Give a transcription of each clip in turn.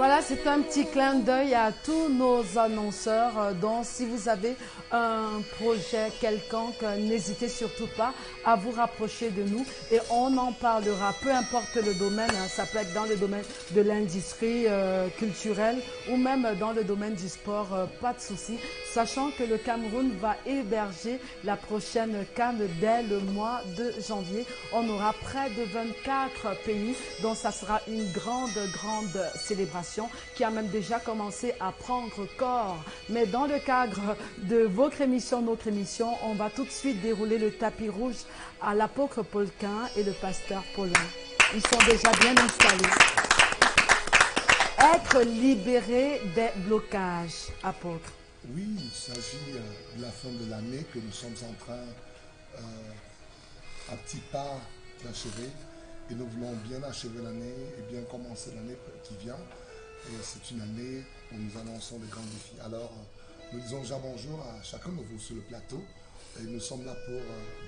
Voilà, c'est un petit clin d'œil à tous nos annonceurs. Donc, si vous avez un projet quelconque, n'hésitez surtout pas à vous rapprocher de nous et on en parlera, peu importe le domaine. Ça peut être dans le domaine de l'industrie culturelle ou même dans le domaine du sport, pas de souci. Sachant que le Cameroun va héberger la prochaine CAN dès le mois de janvier. On aura près de 24 pays, donc ça sera une grande célébration qui a même déjà commencé à prendre corps. Mais dans le cadre de votre émission, notre émission, on va tout de suite dérouler le tapis rouge à l'apôtre Paulquin et le pasteur Paulin. Ils sont déjà bien installés. Être libéré des blocages, apôtre. Oui, il s'agit de la fin de l'année que nous sommes en train, à petits pas, d'achever. Et nous voulons bien achever l'année et bien commencer l'année qui vient. Et c'est une année où nous annonçons des grands défis. Alors, nous disons déjà bonjour à chacun de vous sur le plateau. Et nous sommes là pour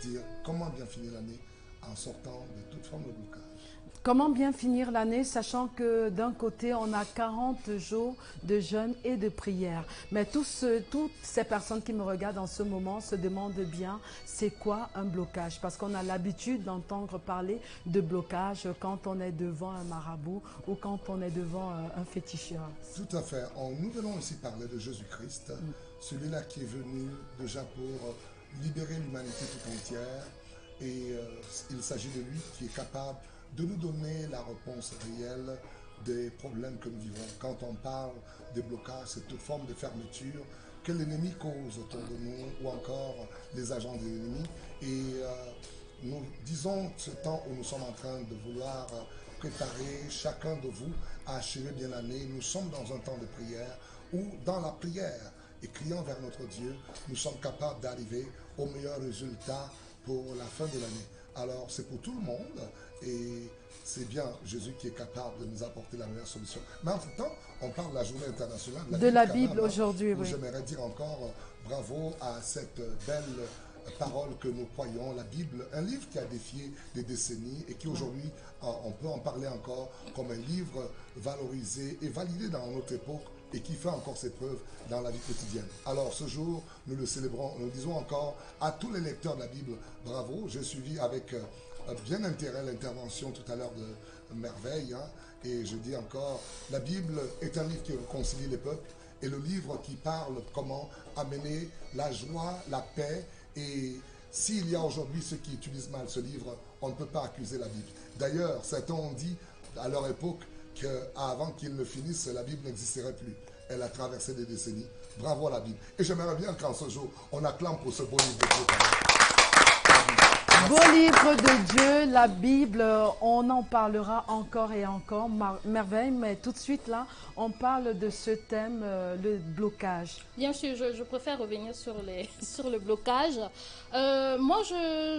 dire comment bien finir l'année en sortant de toute forme de blocage. Comment bien finir l'année, sachant que d'un côté, on a 40 jours de jeûne et de prière. Mais toutes ces personnes qui me regardent en ce moment se demandent bien, c'est quoi un blocage? Parce qu'on a l'habitude d'entendre parler de blocage quand on est devant un marabout ou quand on est devant un féticheur. Tout à fait. Nous venons ici parler de Jésus-Christ, celui-là qui est venu déjà pour libérer l'humanité tout entière. Et il s'agit de lui qui est capable de nous donner la réponse réelle des problèmes que nous vivons. Quand on parle de blocage, c'est toute forme de fermeture que l'ennemi cause autour de nous ou encore les agents de l'ennemi. Et nous disons ce temps où nous sommes en train de vouloir préparer chacun de vous à achever bien l'année. Nous sommes dans un temps de prière où dans la prière et criant vers notre Dieu, nous sommes capables d'arriver au meilleur résultat pour la fin de l'année. Alors c'est pour tout le monde et c'est bien Jésus qui est capable de nous apporter la meilleure solution. Mais en tout temps, on parle de la journée internationale de la Bible aujourd'hui. Oui. J'aimerais dire encore bravo à cette belle parole que nous croyons, la Bible, un livre qui a défié des décennies et qui aujourd'hui, on peut en parler encore comme un livre valorisé et validé dans notre époque et qui fait encore ses preuves dans la vie quotidienne. Alors ce jour, nous le célébrons, nous disons encore à tous les lecteurs de la Bible, bravo, j'ai suivi avec bien intérêt l'intervention tout à l'heure de Merveille, et je dis encore, la Bible est un livre qui réconcilie les peuples et le livre qui parle comment amener la joie, la paix, et s'il y a aujourd'hui ceux qui utilisent mal ce livre, on ne peut pas accuser la Bible. D'ailleurs, certains ont dit à leur époque qu'avant qu'il ne finisse, la Bible n'existerait plus. Elle a traversé des décennies. Bravo à la Bible. Et j'aimerais bien qu'en ce jour, on acclame pour ce beau livre de Dieu. Beau livre de Dieu, la Bible, on en parlera encore et encore, merveille, mais tout de suite là, on parle de ce thème, le blocage. Bien sûr, je préfère revenir sur le blocage. Moi,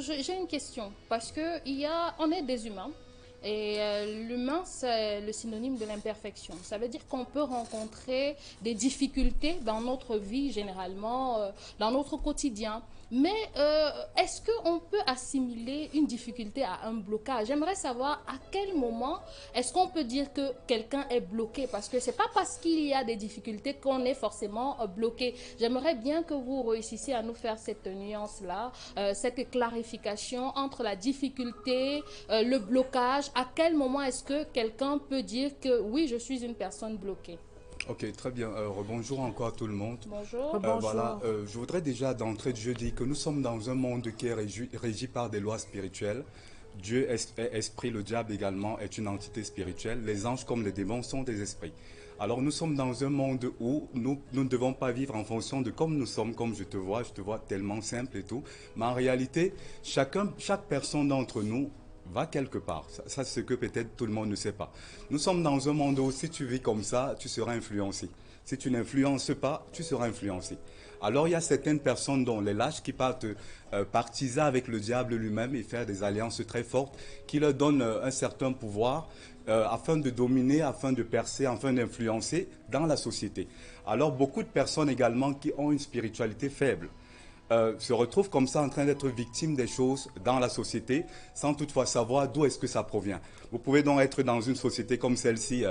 j'ai une question, parce que on est des humains. Et l'humain, c'est le synonyme de l'imperfection. Ça veut dire qu'on peut rencontrer des difficultés dans notre vie, généralement, dans notre quotidien. Mais est-ce qu'on peut assimiler une difficulté à un blocage? J'aimerais savoir à quel moment est-ce qu'on peut dire que quelqu'un est bloqué, parce que ce n'est pas parce qu'il y a des difficultés qu'on est forcément bloqué. J'aimerais bien que vous réussissiez à nous faire cette nuance-là, cette clarification entre la difficulté, le blocage. À quel moment est-ce que quelqu'un peut dire que oui, je suis une personne bloquée? Ok, très bien. Bonjour encore à tout le monde. Bonjour. Bonjour. Voilà, je voudrais déjà d'entrée de jeu dire que nous sommes dans un monde qui est régi par des lois spirituelles. Dieu est esprit, le diable également est une entité spirituelle. Les anges comme les démons sont des esprits. Alors nous sommes dans un monde où nous ne devons pas vivre en fonction de comme nous sommes, comme je te vois tellement simple et tout. Mais en réalité, chaque personne d'entre nous va quelque part. Ça c'est ce que peut-être tout le monde ne sait pas. Nous sommes dans un monde où si tu vis comme ça, tu seras influencé. Si tu n'influences pas, tu seras influencé. Alors il y a certaines personnes dont les lâches qui partent partisan avec le diable lui-même et faire des alliances très fortes qui leur donnent un certain pouvoir afin de dominer, afin de percer, afin d'influencer dans la société. Alors beaucoup de personnes également qui ont une spiritualité faible se retrouvent comme ça en train d'être victimes des choses dans la société sans toutefois savoir d'où est-ce que ça provient. Vous pouvez donc être dans une société comme celle-ci,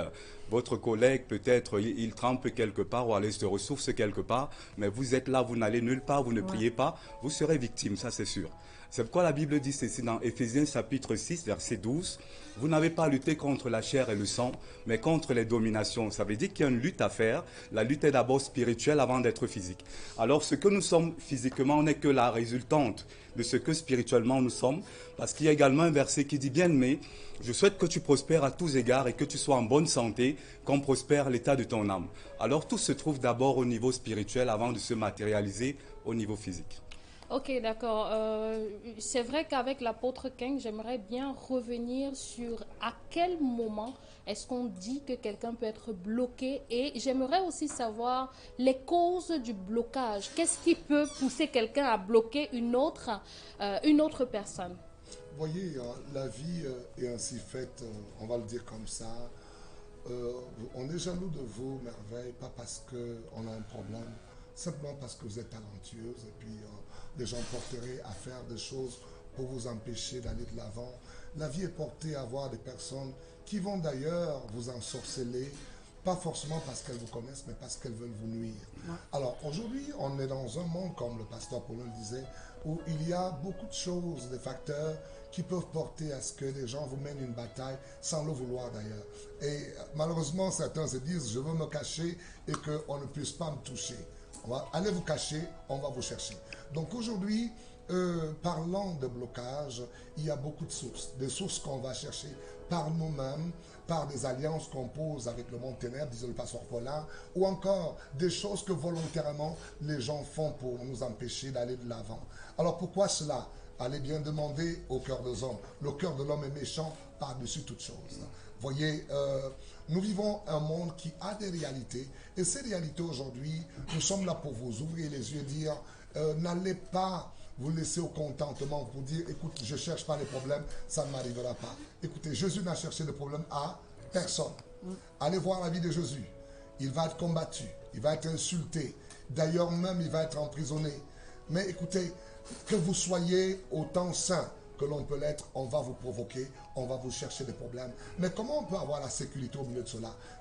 votre collègue peut-être, il trempe quelque part ou aller se ressource quelque part, mais vous êtes là, vous n'allez nulle part, vous ne priez pas, vous serez victime, ça c'est sûr. C'est pourquoi la Bible dit ceci dans Éphésiens chapitre 6, verset 12. Vous n'avez pas à lutter contre la chair et le sang, mais contre les dominations. Ça veut dire qu'il y a une lutte à faire. La lutte est d'abord spirituelle avant d'être physique. Alors ce que nous sommes physiquement, on n'est que la résultante de ce que spirituellement nous sommes. Parce qu'il y a également un verset qui dit, bien-aimé, je souhaite que tu prospères à tous égards et que tu sois en bonne santé, comme prospère l'état de ton âme. Alors tout se trouve d'abord au niveau spirituel avant de se matérialiser au niveau physique. Ok, d'accord. C'est vrai qu'avec l'apôtre King, j'aimerais bien revenir sur à quel moment est-ce qu'on dit que quelqu'un peut être bloqué, et j'aimerais aussi savoir les causes du blocage. Qu'est-ce qui peut pousser quelqu'un à bloquer une autre personne? Voyez, la vie est ainsi faite, on va le dire comme ça. On est jaloux de vous, merveille, pas parce qu'on a un problème, simplement parce que vous êtes talentueuse et puis les gens porteraient à faire des choses pour vous empêcher d'aller de l'avant. La vie est portée à avoir des personnes qui vont d'ailleurs vous ensorceler, pas forcément parce qu'elles vous connaissent, mais parce qu'elles veulent vous nuire. Alors aujourd'hui, on est dans un monde, comme le pasteur Paulin le disait, où il y a beaucoup de choses, des facteurs qui peuvent porter à ce que les gens vous mènent une bataille sans le vouloir d'ailleurs. Et malheureusement, certains se disent, je veux me cacher et qu'on ne puisse pas me toucher. Allez vous cacher, on va vous chercher. Donc aujourd'hui, parlant de blocage, il y a beaucoup de sources. Des sources qu'on va chercher par nous-mêmes, par des alliances qu'on pose avec le monde ténèbres, disait le pasteur Paulin, ou encore des choses que volontairement les gens font pour nous empêcher d'aller de l'avant. Alors pourquoi cela? Allez bien demander au cœur des hommes. Le cœur de l'homme est méchant par-dessus toute chose. Voyez, nous vivons un monde qui a des réalités, et ces réalités aujourd'hui, nous sommes là pour vous ouvrir les yeux et dire, n'allez pas vous laisser au contentement pour dire, écoute, je ne cherche pas les problèmes, ça ne m'arrivera pas. Écoutez, Jésus n'a cherché de problème à personne. Allez voir la vie de Jésus. Il va être combattu, il va être insulté, d'ailleurs même il va être emprisonné. Mais écoutez, que vous soyez autant saint que l'on peut l'être, on va vous provoquer, on va vous chercher des problèmes. Mais comment on peut avoir la sécurité au milieu de cela?